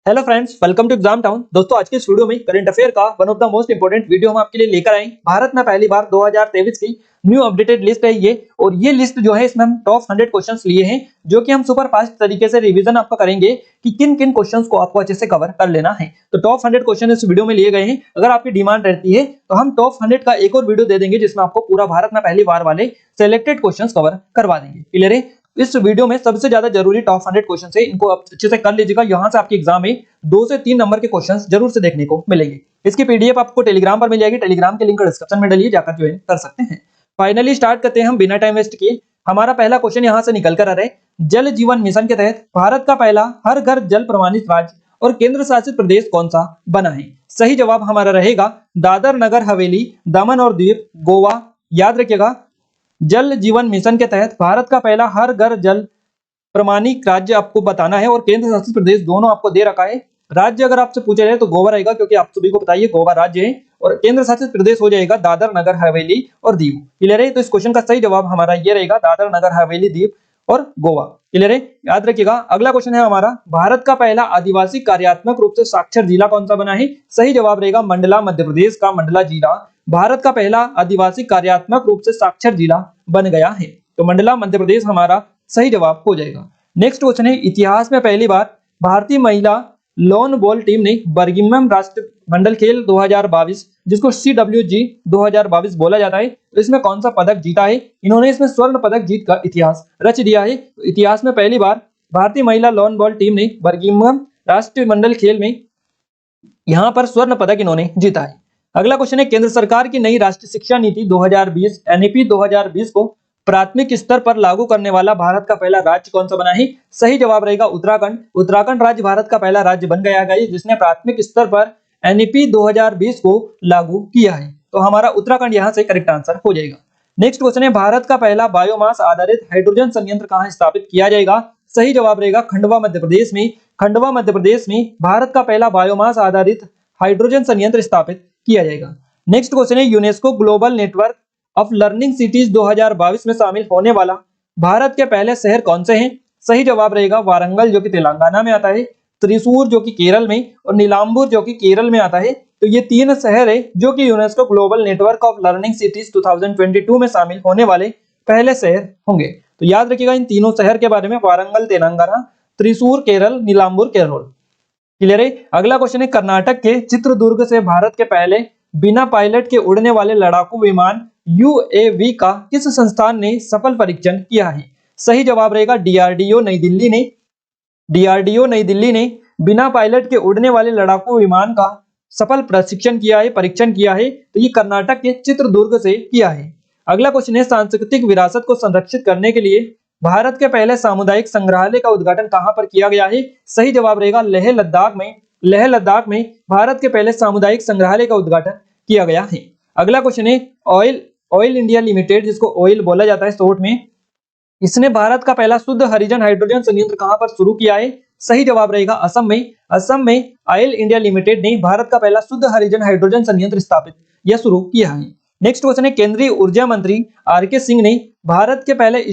Hello friends, welcome to Exam Town. दोस्तों, आज के इस वीडियो में करंट अफेयर का one of the most important video हम आपके लिए लेकर आए। भारत में पहली बार 2023 की न्यू अपडेटेड लिस्ट है ये, और ये लिस्ट जो है इसमें हम टॉप 100 क्वेश्चंस लिए हैं, जो कि हम सुपर फास्ट तरीके से रिवीजन आपका करेंगे कि किन किन क्वेश्चंस को आपको अच्छे से कवर कर लेना है। तो टॉप 100 क्वेश्चन इस वीडियो में लिए गए हैं। अगर आपकी डिमांड रहती है तो हम टॉप 100 का एक और वीडियो दे देंगे, जिसमें आपको पूरा भारत में पहली बार वाले सिलेक्टेड क्वेश्चंस कवर करवा देंगे। क्लियर है? इस वीडियो में सबसे ज्यादा जरूरी टॉप 100 क्वेश्चन है, इनको आप अच्छे से कर लीजिएगा। यहां से आपके एग्जाम में 2 से 3 नंबर के क्वेश्चंस जरूर से देखने को मिलेंगे। इसकी पीडीएफ आपको टेलीग्राम पर मिल जाएगी। टेलीग्राम के लिंक डिस्क्रिप्शन में डालिए, जाकर ज्वाइन कर सकते हैं। फाइनली स्टार्ट करते हैं हम बिना टाइम वेस्ट किए। हमारा पहला क्वेश्चन यहां से निकल कर आ रहा है। जल जीवन मिशन के तहत भारत का पहला हर घर जल प्रमाणित राज्य और केंद्र शासित प्रदेश कौन सा बना है? सही जवाब हमारा रहेगा दादर नगर हवेली, दमन और दीव, गोवा। याद रखिएगा, जल जीवन मिशन के तहत भारत का पहला हर घर जल प्रमाणित राज्य आपको बताना है, और केंद्र शासित प्रदेश दोनों आपको दे रखा है। राज्य अगर आपसे पूछा जाए तो गोवा रहेगा, क्योंकि आप सभी को बताइए गोवा राज्य है, और केंद्र शासित प्रदेश हो जाएगा दादर नगर हवेली और दीव। क्लियर है? तो इस क्वेश्चन का सही जवाब हमारा ये रहेगा दादर नगर हवेली, दीव और गोवा। क्लियर है? याद रखिएगा। अगला क्वेश्चन है हमारा, भारत का पहला आदिवासी कार्यात्मक रूप से साक्षर जिला कौन सा बना है? सही जवाब रहेगा मंडला, मध्य प्रदेश का मंडला जिला भारत का पहला आदिवासी कार्यात्मक रूप से साक्षर जिला बन गया है। तो मंडला मध्य प्रदेश हमारा सही जवाब हो जाएगा। नेक्स्ट क्वेश्चन है, इतिहास में पहली बार भारतीय महिला लॉन बॉल टीम ने बर्मिंघम राष्ट्रमंडल खेल 2022, जिसको CWG 2022 बोला जाता है, तो इसमें कौन सा पदक जीता है? इन्होंने इसमें स्वर्ण पदक जीत का इतिहास रच दिया है। तो इतिहास में पहली बार भारतीय महिला लॉन बॉल टीम ने बर्मिंघम राष्ट्रमंडल खेल में यहां पर स्वर्ण पदक इन्होंने जीता है। अगला क्वेश्चन है, केंद्र सरकार की नई राष्ट्रीय शिक्षा नीति 2020 NEP 2020 को प्राथमिक स्तर पर लागू करने वाला भारत का पहला राज्य कौन सा बना है? सही जवाब रहेगा उत्तराखंड। उत्तराखंड राज्य भारत का पहला राज्य बन गया है जिसने प्राथमिक स्तर पर NEP 2020 को लागू किया है। तो हमारा उत्तराखंड यहां से करेक्ट आंसर हो जाएगा। नेक्स्ट क्वेश्चन है, भारत का पहला बायोमास आधारित हाइड्रोजन संयंत्र कहां स्थापित किया जाएगा? सही जवाब रहेगा खंडवा मध्य प्रदेश में। खंडवा मध्य प्रदेश में भारत का पहला बायोमास आधारित हाइड्रोजन संयंत्र स्थापित किया जाएगा। नेक्स्ट क्वेश्चन है, UNESCO global network of learning cities 2022 में शामिल होने वाला भारत के पहले शहर कौन से हैं? सही जवाब रहेगा वारंगल, जो कि तेलंगाना में आता है, त्रिशूर जो कि केरल में, और नीलांबूर जो कि केरल में आता है। तो ये 3 शहर है जो कि UNESCO global network of learning cities 2022 में शामिल होने वाले पहले शहर होंगे। तो याद रखिएगा इन तीनों शहर के बारे में, वारंगल तेलंगाना, त्रिशूर केरल, नीलांबूर केरल। क्लियर है? अगला क्वेश्चन है, कर्नाटक के चित्रदुर्ग से भारत के पहले बिना पायलट के उड़ने वाले लड़ाकू विमान UAV का किस संस्थान ने सफल परीक्षण किया है? सही जवाब रहेगा DRDO नई दिल्ली ने। DRDO नई दिल्ली ने बिना पायलट के उड़ने वाले लड़ाकू विमान का सफल परीक्षण किया है। तो ये कर्नाटक के चित्रदुर्ग से किया है। अगला क्वेश्चन है, सांस्कृतिक विरासत को संरक्षित करने के लिए भारत के पहले सामुदायिक संग्रहालय का उद्घाटन कहां पर किया गया है? सही जवाब रहेगा लेह लद्दाख में। लेह लद्दाख में भारत के पहले सामुदायिक संग्रहालय का उद्घाटन किया गया है। अगला क्वेश्चन है, ऑयल इंडिया लिमिटेड, जिसको ऑयल बोला जाता है शॉर्ट में, इसने भारत का पहला शुद्ध हरिजन हाइड्रोजन संयंत्र कहां पर शुरू किया है? सही जवाब रहेगा असम में। असम में ऑयल इंडिया लिमिटेड ने भारत का पहला शुद्ध हरिजन हाइड्रोजन संयंत्र स्थापित या शुरू किया है। नेक्स्ट क्वेश्चन है, केंद्रीय ऊर्जा मंत्री RK सिंह ने भारत के पहले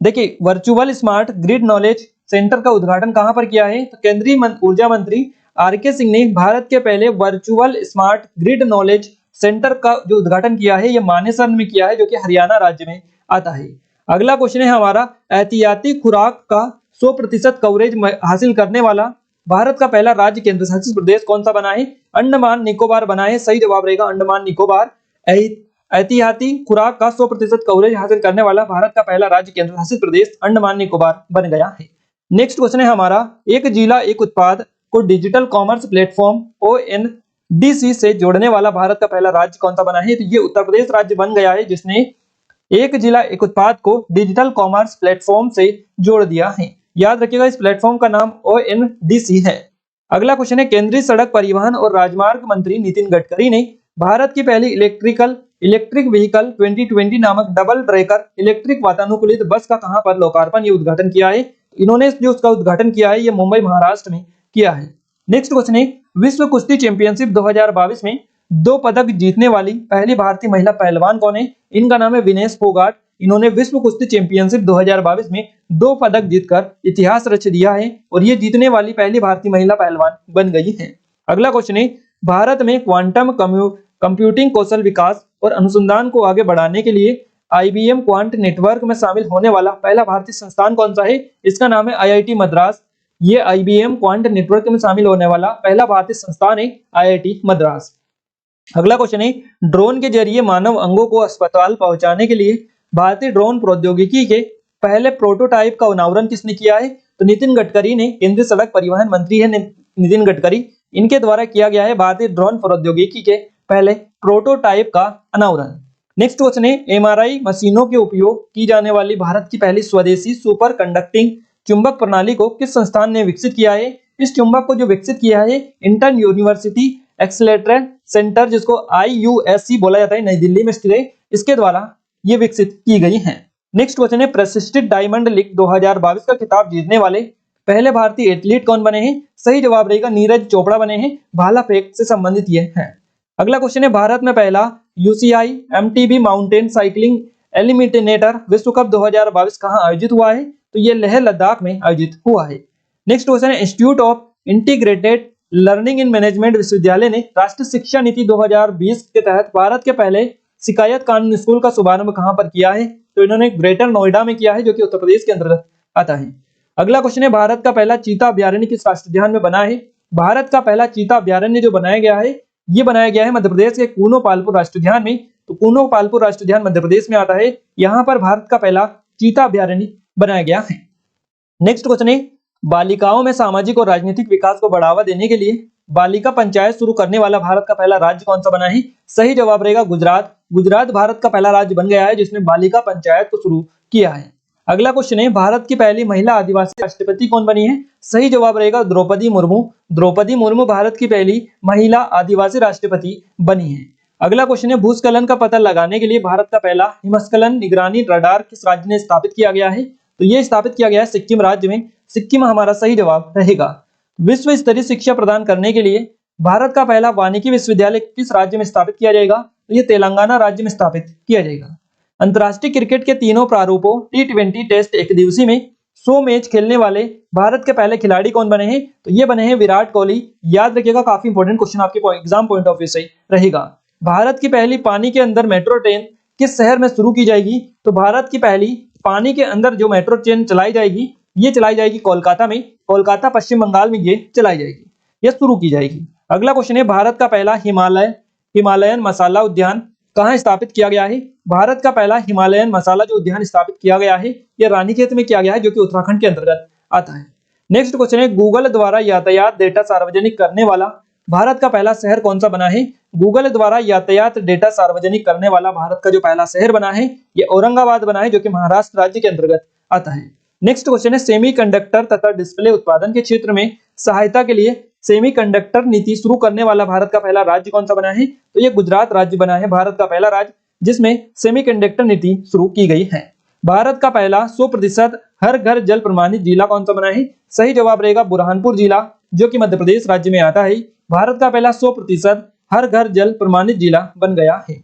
देखिए virtual smart grid knowledge centre का उद्घाटन कहां पर किया है? तो केंद्रीय ऊर्जा मंत्री RK सिंह ने भारत के पहले virtual smart grid knowledge centre का जो उद्घाटन किया है, ये मानेसर में किया है, जो कि हरियाणा राज्य में आता है। अगला क्वेश्चन है हमारा, एहतियाती खुराक का 100% कवरेज हासिल करने वाला भारत का पहला राज्य केंद्र शासित प्रदेश कौन सा बना है? अंडमान निकोबार बना है। सही जवाब रहेगा अंडमान निकोबार। एहतियाती खुराक का 100% कवरेज हासिल करने वाला भारत का पहला राज्य केंद्र शासित प्रदेश अंडमान निकोबार बन गया है। नेक्स्ट क्वेश्चन है हमारा, एक जिला एक उत्पाद को डिजिटल कॉमर्स प्लेटफॉर्म ONDC से जोड़ने वाला भारत का पहला राज्य कौन सा बना है? तो ये उत्तर प्रदेश राज्य बन गया है, जिसने एक जिला एक उत्पाद को डिजिटल कॉमर्स प्लेटफॉर्म से जोड़ दिया है। याद रखिएगा इस प्लेटफॉर्म का नाम ONDC है। अगला क्वेश्चन है, केंद्रीय सड़क परिवहन और राजमार्ग मंत्री नितिन गडकरी ने भारत की पहली इलेक्ट्रिक व्हीकल 2020 नामक डबल ट्रैकर इलेक्ट्रिक वातानुकूलित बस का कहां पर लोकार्पण या उद्घाटन किया है? इन्होंने जो उसका उद्घाटन किया है, ये मुंबई महाराष्ट्र में किया है। नेक्स्ट क्वेश्चन है, विश्व कुश्ती चैंपियनशिप 2022 में 2 पदक जीतने वाली पहली भारतीय महिला पहलवान कौन है? इनका नाम है विनेश फोगाट। इन्होंने विश्व कुश्ती चैंपियनशिप 2022 में 2 पदक जीतकर इतिहास रच दिया है और ये जीतने वाली पहली भारतीय महिला पहलवान बन गई हैं। अगला क्वेश्चन है, भारत में क्वांटम कंप्यूटिंग कौशल विकास और अनुसंधान को आगे बढ़ाने के लिए IBM क्वांट नेटवर्क में शामिल होने वाला पहला भारतीय संस्थान कौन सा है? इसका नाम है IIT मद्रास। ये IBM क्वांट नेटवर्क में शामिल होने वाला पहला भारतीय संस्थान है IIT मद्रास। अगला क्वेश्चन है, ड्रोन के जरिए मानव अंगों को अस्पताल पहुंचाने के लिए भारतीय ड्रोन प्रौद्योगिकी के पहले प्रोटोटाइप का अनावरण किसने किया है? तो नितिन गडकरी ने, केंद्रीय सड़क परिवहन मंत्री है नितिन गडकरी, इनके द्वारा किया गया है भारतीय ड्रोन प्रौद्योगिकी के पहले प्रोटोटाइप का अनावरण। नेक्स्ट क्वेश्चन है, MRI मशीनों के उपयोग की जाने वाली भारत की पहली स्वदेशी सुपर कंडक्टिंग चुंबक प्रणाली को किस संस्थान ने विकसित किया है? इस चुंबक को जो विकसित किया है इंटर्न यूनिवर्सिटी एक्सेलेरेटर सेंटर, जिसको IUSC बोला जाता है, नई दिल्ली में स्थित है, इसके द्वारा ये विकसित की गई हैं। नेक्स्ट क्वेश्चन है, प्रतिष्ठित डायमंड लीग 2022 का खिताब जीतने वाले पहले भारतीय एथलीट कौन बने हैं? सही जवाब रहेगा नीरज चोपड़ा बने हैं। भाला फेंक से संबंधित ये हैं। अगला क्वेश्चन है, भारत में पहला UCI MTB mountain cycling eliminator विश्व कप 2022 कहां आयोजित हुआ है? तो ये लेह लद्दाख में आयोजित हुआ है। नेक्स्ट क्वेश्चन है, institute of integrated learning in management विश्वविद्यालय ने राष्ट्रीय शिक्षा नीति 2020 के तहत भारत के पहले शिकायत कानून स्कूल का शुभारंभ कहां पर किया है? तो इन्होंने ग्रेटर नोएडा में किया है, जो कि उत्तर प्रदेश के अंतर्गत आता है। अगला क्वेश्चन है, भारत का पहला चीता अभ्यारण्य किस राष्ट्रीय उद्यान में बना है? भारत का पहला चीता अभ्यारण्य जो बनाया गया है, ये बनाया गया है मध्य प्रदेश के कूनो पालपुर राष्ट्रीय उद्यान में। तो कूनो पालपुर राष्ट्रीय उद्यान मध्य प्रदेश में आता है, यहाँ पर भारत का पहला चीता अभ्यारण्य बनाया गया है। नेक्स्ट क्वेश्चन है, बालिकाओं में सामाजिक और राजनीतिक विकास को बढ़ावा देने के लिए बालिका पंचायत शुरू करने वाला भारत का पहला राज्य कौन सा बना है? सही जवाब रहेगा गुजरात। गुजरात भारत का पहला राज्य बन गया है जिसने बालिका पंचायत को शुरू किया है। अगला क्वेश्चन है, भारत की पहली महिला आदिवासी राष्ट्रपति कौन बनी है? सही जवाब रहेगा द्रौपदी मुर्मू। द्रौपदी मुर्मू भारत की पहली महिला आदिवासी राष्ट्रपति बनी है। अगला क्वेश्चन है, भूस्खलन का पता लगाने के लिए भारत का पहला हिमस्खलन निगरानी रडार किस राज्य ने स्थापित किया गया है? तो ये स्थापित किया गया है सिक्किम राज्य में। सिक्किम हमारा सही जवाब रहेगा। विश्व स्तरीय शिक्षा प्रदान करने के लिए भारत का पहला वानिकी विश्वविद्यालय किस राज्य में स्थापित किया जाएगा? तो ये तेलंगाना राज्य में स्थापित किया जाएगा। अंतर्राष्ट्रीय क्रिकेट के तीनों प्रारूपों T20 टेस्ट एक दिवसीय में 100 मैच खेलने वाले भारत के पहले खिलाड़ी कौन बने हैं? तो ये बने हैं विराट कोहली। याद रखिएगा, काफी इंपॉर्टेंट क्वेश्चन आपके एग्जाम पॉइंट ऑफ व्यू से रहेगा। भारत की पहली पानी के अंदर मेट्रो ट्रेन किस शहर में शुरू की जाएगी? तो भारत की पहली पानी के अंदर जो मेट्रो ट्रेन चलाई जाएगी, ये चलाई जाएगी कोलकाता में। कोलकाता पश्चिम बंगाल में ये चलाई जाएगी, ये शुरू की जाएगी। अगला क्वेश्चन है, भारत का पहला हिमालयन मसाला उद्यान कहाँ स्थापित किया गया है? भारत का पहला हिमालयन मसाला जो उद्यान स्थापित किया गया है, यह रानीखेत में किया गया है, जो कि उत्तराखंड के अंतर्गत आता है। नेक्स्ट क्वेश्चन है, गूगल द्वारा यातायात डेटा सार्वजनिक करने वाला भारत का पहला शहर कौन सा बना है? गूगल द्वारा यातायात डेटा सार्वजनिक करने वाला भारत का जो पहला शहर बना है, ये औरंगाबाद बना है, जो कि महाराष्ट्र राज्य के अंतर्गत आता है। नेक्स्ट क्वेश्चन है, सेमीकंडक्टर तथा डिस्प्ले उत्पादन के क्षेत्र में सहायता के लिए सेमीकंडक्टर नीति शुरू करने वाला भारत का पहला राज्य कौन सा बना है? तो ये गुजरात राज्य बना है, भारत का पहला राज्य जिसमें सेमीकंडक्टर नीति शुरू की गई है। भारत का पहला 100% हर घर जल प्रमाणित जिला कौन सा बना है? सही जवाब रहेगा बुरहानपुर जिला, जो कि मध्य प्रदेश राज्य में आता है। भारत का पहला 100% हर घर जल प्रमाणित जिला बन गया है।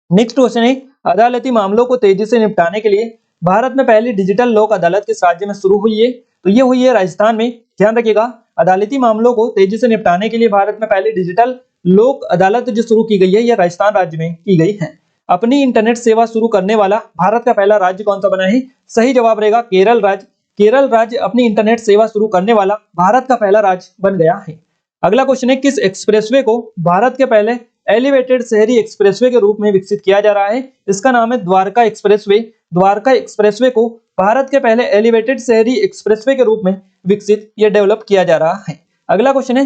नेक्स्ट क्वेश्चन है, अदालती मामलों को तेजी से निपटाने के लिए भारत में पहली डिजिटल लोक अदालत किस राज्य में शुरू हुई है? तो ये हुई है राजस्थान में। ध्यान रखिएगा, अदालती मामलों को तेजी से निपटाने के लिए भारत में पहली डिजिटल लोक अदालत जो शुरू की गई है, यह राजस्थान राज्य में की गई है। अपनी इंटरनेट सेवा शुरू करने वाला भारत का पहला राज्य कौन सा बना है? सही जवाब रहेगा केरल राज्य। केरल राज्य अपनी इंटरनेट सेवा शुरू करने वाला भारत का पहला राज्य बन गया है। अगला क्वेश्चन है, किस एक्सप्रेसवे को भारत के पहले एलिवेटेड शहरी एक्सप्रेसवे के रूप में विकसित किया जा रहा है? इसका नाम है द्वारका एक्सप्रेसवे। द्वारका एक्सप्रेसवे को भारत के पहले एलिवेटेड शहरी एक्सप्रेसवे के रूप में विकसित या डेवलप किया जा रहा है। अगला क्वेश्चन है,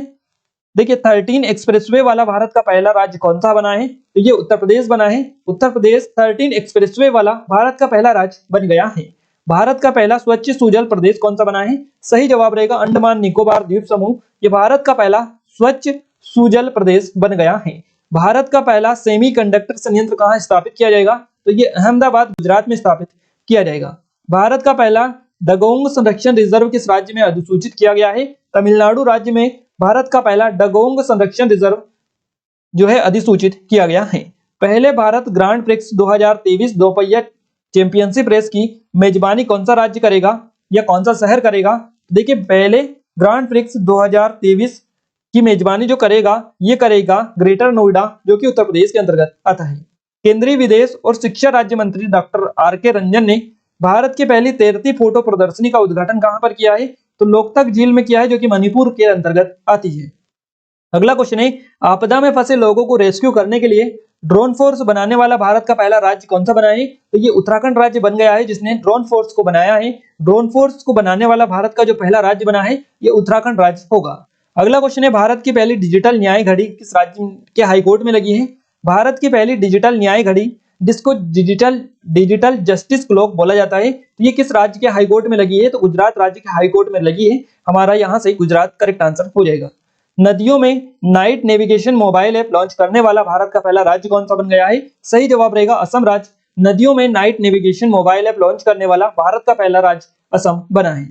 देखिए 13 एक्सप्रेसवे वाला भारत का पहला राज्य कौन सा बना है? तो ये उत्तर प्रदेश बना है। उत्तर प्रदेश 13 एक्सप्रेसवे वाला भारत का पहला राज्य बन गया है। भारत का पहला स्वच्छ सुजल प्रदेश कौन सा बना है? सही जवाब रहेगा अंडमान निकोबार द्वीप समूह। ये भारत का पहला स्वच्छ सुजल प्रदेश बन गया है। भारत का पहला सेमीकंडक्टर संयंत्र कहाँ स्थापित किया जाएगा? तो ये अहमदाबाद गुजरात में स्थापित किया जाएगा। भारत का पहला डगोंग संरक्षण रिजर्व किस राज्य में अधिसूचित किया गया है? तमिलनाडु राज्य में भारत का पहला डगोंग संरक्षण रिजर्व जो है अधिसूचित किया गया है। पहले भारत ग्रांड प्रिक्स 2023 दोपहिया चैंपियनशिप रेस की मेजबानी कौन सा राज्य करेगा या कौन सा शहर करेगा? देखिए, पहले ग्रांड प्रिक्स 2023 की मेजबानी जो करेगा ये करेगा ग्रेटर नोएडा, जो कि उत्तर प्रदेश के अंतर्गत आता है। केंद्रीय विदेश और शिक्षा राज्य मंत्री डॉक्टर आर.के. रंजन ने भारत की पहली तैरती फोटो प्रदर्शनी का उद्घाटन कहां पर किया है? तो लोकतक झील में किया है, जो कि मणिपुर के अंतर्गत आती है। अगला क्वेश्चन है, आपदा में फंसे लोगों को रेस्क्यू करने के लिए ड्रोन फोर्स बनाने वाला भारत का पहला राज्य कौन सा बना है? तो ये उत्तराखंड राज्य बन गया है, जिसने ड्रोन फोर्स को बनाया है। ड्रोन फोर्स को बनाने वाला भारत का जो पहला राज्य बना है ये उत्तराखंड राज्य होगा। अगला क्वेश्चन है, भारत की पहली डिजिटल न्याय घड़ी किस राज्य के हाईकोर्ट में लगी है? भारत की पहली डिजिटल न्याय घड़ी, जिसको डिजिटल जस्टिस क्लॉक बोला जाता है, तो ये किस राज्य के हाईकोर्ट में लगी है? तो गुजरात राज्य के हाईकोर्ट में लगी है। हमारा यहाँ से गुजरात करेक्ट आंसर हो जाएगा। नदियों में night navigation mobile app launch करने वाला भारत का पहला राज्य कौन सा बन गया है? सही जवाब रहेगा असम राज्य। नदियों में night navigation mobile app launch करने वाला भारत का पहला राज्य असम बना है।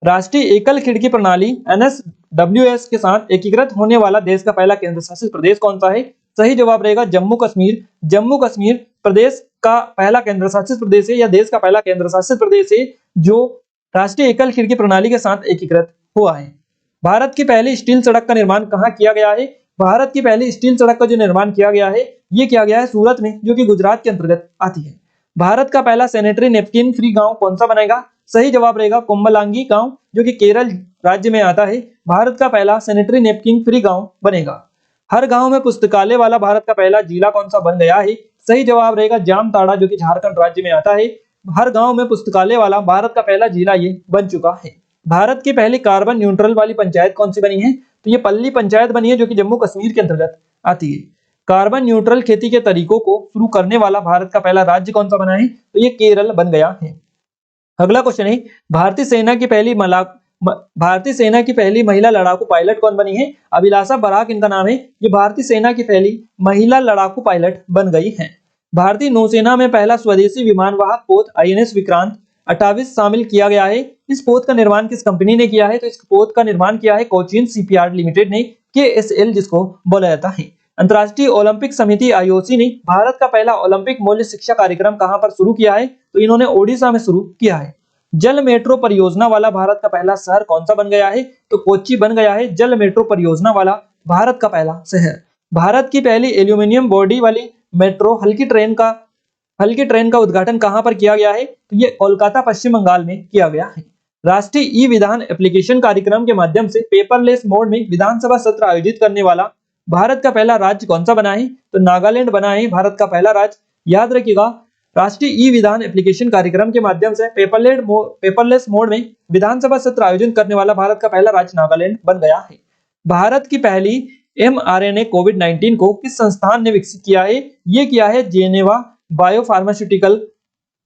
राष्ट्रीय एकल खिड़की प्रणाली NSWS के साथ एकीकृत होने वाला देश का पहला केंद्र शासित प्रदेश कौन सा है? सही जवाब रहेगा जम्मू कश्मीर। जम्मू कश्मीर प्रदेश का पहला केंद्र शासित प्रदेश है या देश का पहला केंद्र शासित प्रदेश है जो राष्ट्रीय एकल खिड़की प्रणाली के साथ एकीकृत हुआ है। भारत की पहली स्टील सड़क का निर्माण कहाँ किया गया है? भारत की पहली स्टील सड़क का जो निर्माण किया गया है ये किया गया है सूरत में, जो कि गुजरात के अंतर्गत आती है। भारत का पहला सैनिटरी नैपकिन फ्री गांव कौन सा बनेगा? सही जवाब रहेगा कोम्बलांगी गांव, जो कि केरल राज्य में आता है। भारत का पहला सैनिटरी नैपकिन फ्री गांव बनेगा। हर गांव में पुस्तकालय वाला भारत का पहला जिला कौन सा बन गया है? सही जवाब रहेगा जामताड़ा, जो कि झारखंड राज्य में आता है। हर गांव में पुस्तकालय वाला भारत का पहला जिला ये बन चुका है। भारत की पहली कार्बन न्यूट्रल वाली पंचायत कौन सी बनी है? तो ये पल्ली पंचायत बनी है, जो कि जम्मू कश्मीर के अंतर्गत आती है। कार्बन न्यूट्रल खेती के तरीकों को शुरू करने वाला भारत का पहला राज्य कौन सा बना है? तो ये केरल बन गया है। अगला क्वेश्चन है, भारतीय सेना की पहली महिला लड़ाकू पायलट कौन बनी है? अभिलाषा बराक इनका नाम है। ये भारतीय सेना की पहली महिला लड़ाकू पायलट बन गई है। भारतीय नौसेना में पहला स्वदेशी विमान वाहक पोत INS विक्रांत 28 शामिल किया गया है। इस पोत का निर्माण किस कंपनी ने किया है? तो इस पोत का निर्माण किया है कोचीन शिपयार्ड लिमिटेड ने, KSL जिसको बोला जाता है। अंतर्राष्ट्रीय ओलंपिक समिति IOC ने भारत का पहला ओलंपिक मूल्य शिक्षा कार्यक्रम कहां पर शुरू किया है? तो इन्होंने ओडिशा में शुरू किया है। जल मेट्रो परियोजना वाला भारत का पहला शहर कौन सा बन गया है? तो कोच्चि बन गया है जल मेट्रो परियोजना वाला भारत का पहला शहर। भारत की पहली एल्यूमिनियम बॉडी वाली मेट्रो हल्की ट्रेन का उद्घाटन कहां पर किया गया है? तो ये कोलकाता पश्चिम बंगाल में किया गया है। राष्ट्रीय ई विधान एप्लीकेशन कार्यक्रम के माध्यम से पेपरलेस मोड में विधानसभा सत्र आयोजित करने वाला भारत का पहला राज्य कौन सा बना है? तो नागालैंड बना है भारत का पहला राज्य। याद रखिएगा, राष्ट्रीय ई विधान एप्लीकेशन कार्यक्रम के माध्यम से पेपरलेस मोड में विधानसभा सत्र आयोजित करने वाला भारत का पहला राज्य नागालैंड बन गया है। भारत की पहली mRNA कोविड-19 को किस संस्थान ने विकसित किया है? ये किया है जेनेवा बायोफार्मास्यूटिकल,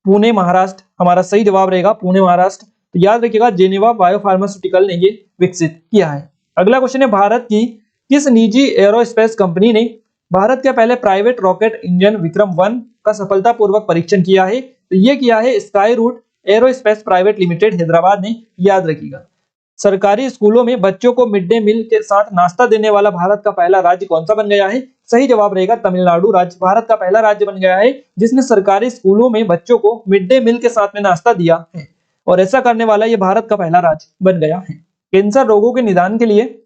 पुणे महाराष्ट्र। हमारा सही जवाब रहेगा पुणे महाराष्ट्र। तो याद रखिएगा जेनेवा बायोफार्मास्यूटिकल ने ये विकसित किया है। अगला क्वेश्चन है, भारत की किस निजी एरोस्पेस कंपनी ने भारत के पहले प्राइवेट रॉकेट इंजन विक्रम 1 का सफलतापूर्वक परीक्षण किया है? तो ये किया है Skyroot Aerospace private limited Hyderabad ने। याद रखिएगा। सरकारी स्कूलों में बच्चों को मिड डे मील के साथ नाश्ता देने वाला भारत का पहला राज्य कौन सा बन गया है? सही जवाब रहेगा तमिलनाडु राज्य। भारत का पहला राज्य बन गया है जिसने सरकारी स्कूलों में बच्चों को मिड डे मील के साथ में नाश्ता दिया है, और ऐसा करने वाला ये भारत का पहला राज्य बन गया है। कैंसर रोगों के निदान के लिए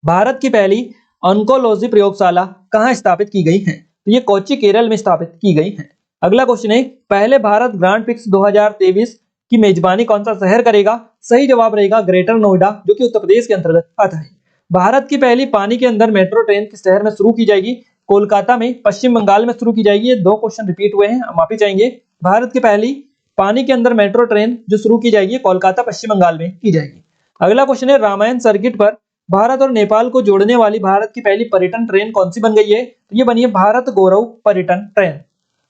भारत की पहली ऑन्कोलॉजी प्रयोगशाला कहां स्थापित की गई है? तो ये कोच्चि केरल में स्थापित की गई है। अगला क्वेश्चन है, पहले भारत ग्रांड प्रिक्स 2023 की मेजबानी कौन सा शहर करेगा? सही जवाब रहेगा ग्रेटर नोएडा, जो कि उत्तर प्रदेश के अंतर्गत आता है। भारत की पहली पानी के अंदर मेट्रो ट्रेन किस शहर में शुरू की जाएगी? कोलकाता में, पश्चिम बंगाल में शुरू की जाएगी। ये दो क्वेश्चन रिपीट हुए हैं, माफी चाहेंगे। भारत की पहली पानी के अंदर मेट्रो ट्रेन जो शुरू की जाएगी कोलकाता पश्चिम बंगाल में की जाएगी। अगला क्वेश्चन है, रामायण सर्किट पर भारत और नेपाल को जोड़ने वाली भारत की पहली पर्यटन ट्रेन कौन सी बन गई है? तो ये बनी है भारत गौरव पर्यटन ट्रेन।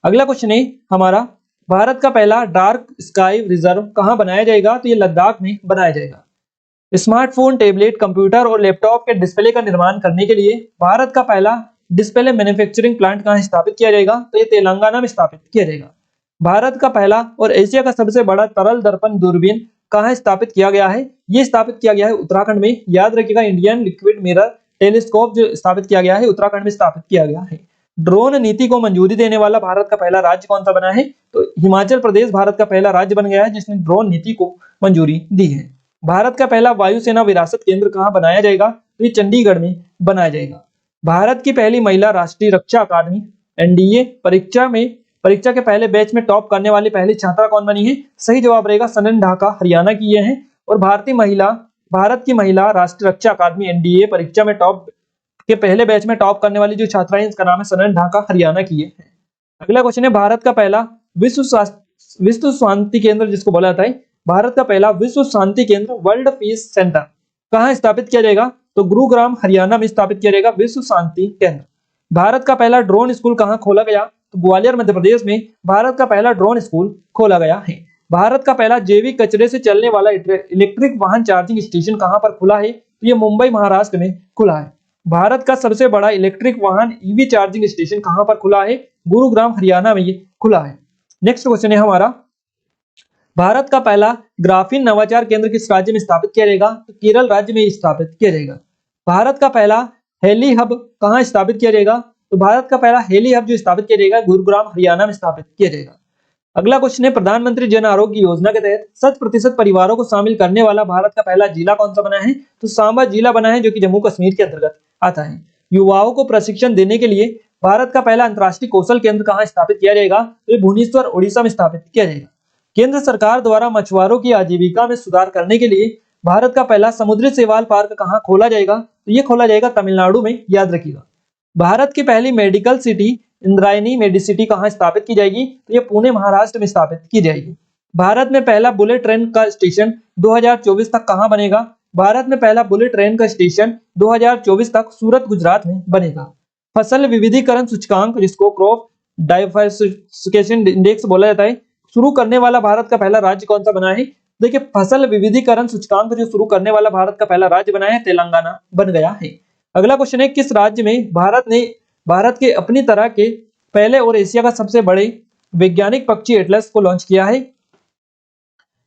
अगला क्वेश्चन है हमारा, भारत का पहला डार्क स्काई रिजर्व कहां बनाया जाएगा? तो ये लद्दाख में बनाया जाएगा। स्मार्टफोन, टैबलेट, कंप्यूटर और लैपटॉप के डिस्प्ले का निर्माण करने के लिए भारत का पहला डिस्प्ले मैन्युफैक्चरिंग प्लांट कहां स्थापित किया जाएगा? तो ये तेलंगाना में स्थापित किया जाएगा। भारत का पहला और एशिया का सबसे बड़ा तरल दर्पण दूरबीन कहां स्थापित किया गया है? ये स्थापित किया गया है उत्तराखंड में। याद रखिएगा, इंडियन लिक्विड मिरर टेलीस्कोप जो स्थापित किया गया है उत्तराखंड में स्थापित किया गया है। ड्रोन नीति को मंजूरी देने वाला भारत का पहला राज्य कौन सा बना है? तो हिमाचल प्रदेश भारत का पहला राज्य बन गया है जिसने ड्रोन नीति को मंजूरी दी है। भारत का पहला वायुसेना विरासत केंद्र कहाँ बनाया जाएगा? तो ये चंडीगढ़ में बनाया जाएगा। भारत की पहली महिला राष्ट्रीय रक्षा अकादमी एनडीए परीक्षा के पहले बैच में टॉप करने वाली पहली छात्रा कौन बनी है? सही जवाब रहेगा सनन ढाका, हरियाणा की ये है। और भारत की महिला राष्ट्रीय रक्षा अकादमी एनडीए परीक्षा में टॉप के पहले बैच में टॉप करने वाली जो छात्रा है इसका नाम है सनन ढाका, हरियाणा की है। अगला क्वेश्चन है भारत का पहला विश्व शांति केंद्र जिसको बोला जाता है, भारत का पहला विश्व शांति केंद्र वर्ल्ड पीस सेंटर कहाँ स्थापित किया जाएगा? तो गुरुग्राम हरियाणा में स्थापित किया जाएगा विश्व शांति केंद्र। भारत का पहला ड्रोन स्कूल कहाँ खोला गया? तो ग्वालियर मध्य प्रदेश में भारत का पहला ड्रोन स्कूल खोला गया है। भारत का पहला जैविक कचरे से चलने वाला इलेक्ट्रिक वाहन चार्जिंग स्टेशन कहाँ पर खुला है? तो ये मुंबई महाराष्ट्र में खुला है। भारत का सबसे बड़ा इलेक्ट्रिक वाहन ईवी चार्जिंग स्टेशन कहाँ पर खुला है? गुरुग्राम हरियाणा में ये खुला है। नेक्स्ट क्वेश्चन है हमारा, भारत का पहला ग्राफीन नवाचार केंद्र किस राज्य में स्थापित किया जाएगा? तो केरल राज्य में स्थापित किया जाएगा। भारत का पहला हेली हब कहाँ स्थापित किया जाएगा? तो भारत का पहला हेली हब जो स्थापित किया जाएगा गुरुग्राम हरियाणा में स्थापित किया जाएगा। अगला क्वेश्चन है, प्रधानमंत्री जन आरोग्य योजना के तहत 100% परिवारों को शामिल करने वाला भारत का पहला जिला कौन सा बना है? तो सांबा जिला बना है जो कि जम्मू कश्मीर के अंतर्गत आता है। युवाओं को प्रशिक्षण देने के लिए भारत का पहला अंतर्राष्ट्रीय कौशल केंद्र कहाँ स्थापित किया जाएगा? तो भुवनेश्वर ओडिशा में स्थापित किया जाएगा। केंद्र सरकार द्वारा मछुआरों की आजीविका में सुधार करने के लिए भारत का पहला समुद्री शैवाल पार्क कहाँ खोला जाएगा? तो ये खोला जाएगा तमिलनाडु में, याद रखिएगा। भारत की पहली मेडिकल सिटी इंद्रायणी मेडिसिटी कहाँ स्थापित की जाएगी? तो ये पुणे महाराष्ट्र में स्थापित की जाएगी। भारत में पहला बुलेट ट्रेन का स्टेशन 2024 तक कहाँ बनेगा? भारत में पहला बुलेट ट्रेन का स्टेशन 2024 तक सूरत गुजरात में बनेगा। फसल विविधीकरण सूचकांक जिसको क्रॉप डाइवर्सिफिकेशन इंडेक्स बोला जाता है, शुरू करने वाला भारत का पहला राज्य कौन सा बना है? देखिए फसल विविधीकरण सूचकांक जो शुरू करने वाला भारत का पहला राज्य बना है तेलंगाना बन गया है। अगला क्वेश्चन है, किस राज्य में भारत के अपनी तरह के पहले और एशिया का सबसे बड़े वैज्ञानिक पक्षी एटलस को लॉन्च किया है?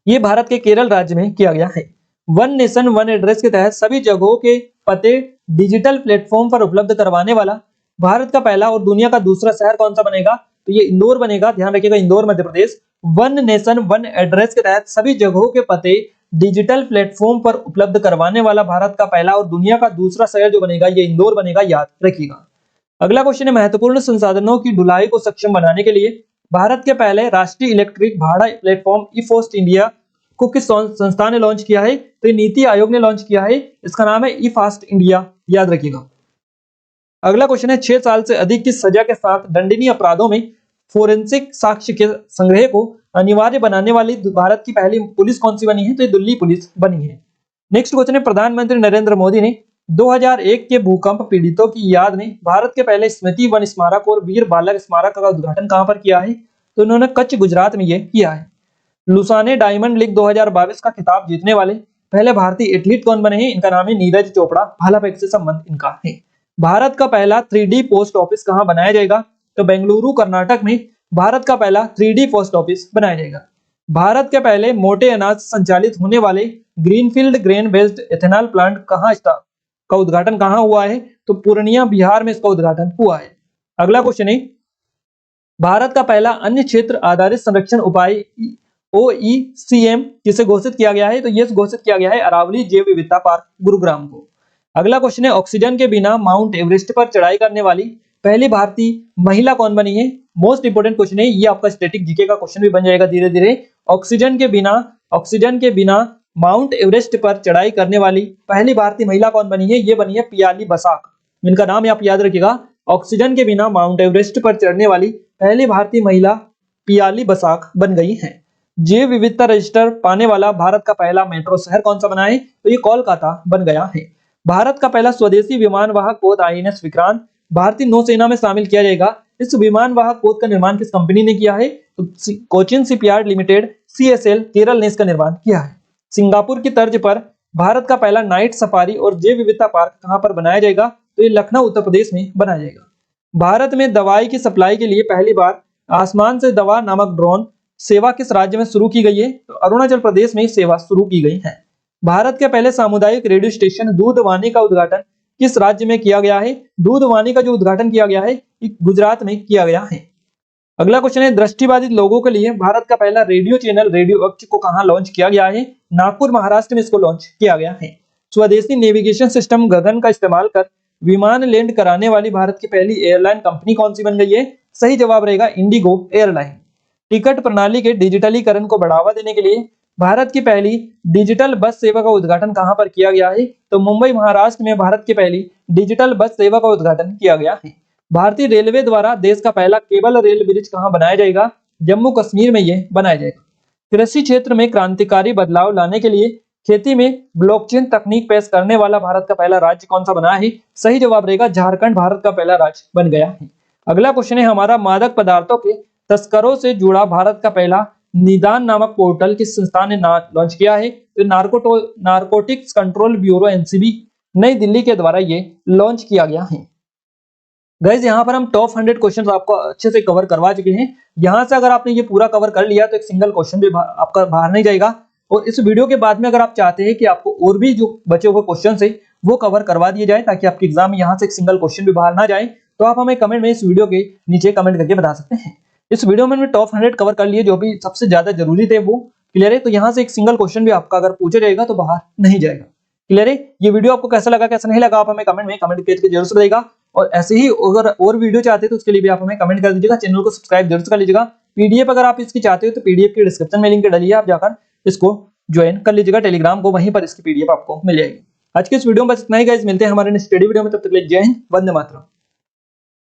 ये भारत के केरल राज्य में किया गया है। वन नेशन वन एड्रेस के तहत सभी जगहों के पते डिजिटल प्लेटफॉर्म पर उपलब्ध करवाने वाला भारत का पहला और दुनिया का दूसरा शहर कौन सा बनेगा? तो ये इंदौर बनेगा, ध्यान रखिएगा, Indore Madhya Pradesh. One nation one address के तहत सभी जगहों के पते डिजिटल प्लेटफॉर्म पर उपलब्ध करवाने वाला भारत का पहला और दुनिया का दूसरा शहर जो बनेगा ये इंदौर बनेगा, याद रखिएगा। अगला क्वेश्चन है, महत्वपूर्ण संसाधनों की ढुलाई को सक्षम बनाने के लिए भारत के पहले राष्ट्रीय इलेक्ट्रिक भाड़ा प्लेटफॉर्म ई फास्ट इंडिया को किस संस्था ने लॉन्च किया है? तो नीति आयोग ने लॉन्च किया है, इसका नाम है ई फास्ट इंडिया, याद रखिएगा। अगला क्वेश्चन है, 6 साल से अधिक की सजा के साथ दंडनीय अपराधों में फोरेंसिक साक्ष्य के संग्रह को अनिवार्य बनाने वाली भारत की पहली पुलिस कौन सी बनी है? तो ये दिल्ली पुलिस बनी है। नेक्स्ट क्वेश्चन है, प्रधानमंत्री नरेंद्र मोदी ने 2001 के भूकंप पीड़ितों की याद में भारत के पहले स्मृति वन स्मारक और वीर बालक स्मारक का उद्घाटन कहां पर किया है? तो उन्होंने कच्छ गुजरात में यह किया है। लुसाने डायमंड लीग 2022 का खिताब जीतने वाले पहले भारतीय एथलीट कौन बने हैं? इनका नाम है नीरज चोपड़ा, भालाफेंक से संबंध इनका है। भारत का पहला 3D पोस्ट ऑफिस कहां बनाया जाएगा? तो बेंगलुरु कर्नाटक में भारत का पहला 3D पोस्ट ऑफिस बनाया जाएगा। भारत के पहले मोटे अनाज संचालित होने वाले greenfield grain based ethanol plant का उद्घाटन कहां हुआ है? तो पूर्णिया बिहार में इसका उद्घाटन हुआ है। अगला क्वेश्चन है, भारत का पहला अन्य क्षेत्र आधारित संरक्षण उपाय OECM किसे घोषित किया गया है? तो ये घोषित किया गया है अरावली जैव विविधता पार्क गुरुग्राम को। अगला क्वेश्चन है, ऑक्सीजन के बिना माउंट एवरेस्ट पर चढ़ाई करने वाली पहली भारतीय महिला कौन बनी है? मोस्ट इंपोर्टेंट क्वेश्चन है, ये आपका स्टैटिक जीके का क्वेश्चन भी बन जाएगा धीरे धीरे। ऑक्सीजन के बिना माउंट एवरेस्ट पर चढ़ाई करने वाली पहली भारतीय महिला कौन बनी है? ये बनी है पियाली बसाक, इनका नाम आप याद रखिएगा। ऑक्सीजन के बिना माउंट एवरेस्ट पर चढ़ने वाली पहली भारतीय महिला पियाली बसाक बन गई है। जैव विविधता रजिस्टर पाने वाला भारत का पहला मेट्रो शहर कौन सा बना है? तो ये कोलकाता बन गया है। भारत का पहला स्वदेशी विमान वाहक पोत INS विक्रांत भारतीय नौसेना में शामिल किया जाएगा। इस विमान वाहक पोत का निर्माण किस कंपनी ने किया है? तो Cochin shipyard limited CSL Kerala ने इसका निर्माण किया है। सिंगापुर की तर्ज पर भारत का पहला नाइट सफारी और जैव विविधता पार्क कहां पर बनाया जाएगा? तो ये लखनऊ उत्तर प्रदेश में बनाया जाएगा। भारत में दवाई की सप्लाई के लिए पहली बार आसमान से दवा नामक ड्रोन सेवा किस राज्य में शुरू की गई है? तो अरुणाचल प्रदेश में सेवा शुरू की गई है। भारत के पहले सामुदायिक रेडियो स्टेशन दूधवाणी का उद्घाटन किस राज्य में किया गया है? दूधवानी का जो उद्घाटन किया गया है ये गुजरात में किया गया है। अगला क्वेश्चन है, दृष्टिबाधित लोगों के लिए भारत का पहला रेडियो चैनल रेडियो अक्ष को कहां लॉन्च किया गया है? नागपुर महाराष्ट्र में इसको लॉन्च किया गया है। स्वदेशी नेविगेशन सिस्टम गगन का इस्तेमाल कर विमान लैंड कराने वाली भारत की पहली एयरलाइन कंपनी कौन सी बन गई है? सही जवाब रहेगा इंडिगो एयरलाइन। टिकट प्रणाली के डिजिटलीकरण को बढ़ावा देने के लिए भारत की पहली डिजिटल बस सेवा का उद्घाटन कहां पर किया गया है? तो मुंबई महाराष्ट्र में भारत की पहली डिजिटल बस सेवा का उद्घाटन किया गया है। भारतीय रेलवे द्वारा देश का पहला केबल रेल ब्रिज कहां बनाया जाएगा? जम्मू कश्मीर में यह बनाया जाएगा। कृषि क्षेत्र में क्रांतिकारी बदलाव लाने के लिए खेती में ब्लॉकचेन तकनीक पेश करने वाला भारत का पहला राज्य कौन सा बना है? सही जवाब रहेगा झारखंड भारत का पहला राज्य बन गया है। अगला क्वेश्चन है हमारा, मादक पदार्थों के तस्करों से जुड़ा भारत का पहला निदान नामक पोर्टल किस संस्था ने लॉन्च किया है? तो नारकोटिक्स कंट्रोल ब्यूरो एनसीबी नई दिल्ली के द्वारा ये लॉन्च किया गया है। गाइस यहाँ पर हम टॉप 100 क्वेश्चंस आपको अच्छे से कवर करवा चुके हैं। यहाँ से अगर आपने ये पूरा कवर कर लिया तो एक सिंगल क्वेश्चन भी आपका बाहर नहीं जाएगा। और इस वीडियो के बाद में अगर आप चाहते हैं कि आपको और भी जो बचे हुए क्वेश्चन है वो कवर करवा दिए जाए ताकि आपके एग्जाम में यहाँ से एक सिंगल क्वेश्चन भी बाहर ना जाए, तो आप हमें कमेंट में इस वीडियो के नीचे कमेंट करके बता सकते हैं। इस वीडियो में टॉप 100 कवर कर लिए, जो भी सबसे ज्यादा जरूरी थे वो क्लियर है। तो यहाँ से एक सिंगल क्वेश्चन भी आपका अगर पूछा जाएगा तो बाहर नहीं जाएगा। क्लियर है? ये वीडियो आपको कैसा लगा कैसा नहीं लगा आप हमें कमेंट करके जरूर से बताइएगा। और ऐसे ही अगर और वीडियो चाहते हैं तो उसके लिए भी आप हमें कमेंट कर दीजिएगा। चैनल को सब्सक्राइब जरूर कर लीजिएगा। पीडीएफ अगर आप इसकी चाहते हो तो पीडीएफ की डिस्क्रिप्शन में लिंक डालिए, आप जाकर इसको ज्वाइन कर लीजिएगा टेलीग्राम को, वहीं पर इसकी पीडीएफ आपको मिल जाएगी। आज के इस वीडियो में बस इतना ही गाइस, मिलते हैं हमारे नेक्स्ट स्टडी वीडियो में, तब तक के लिए जय हिंद, वंदे मातरम।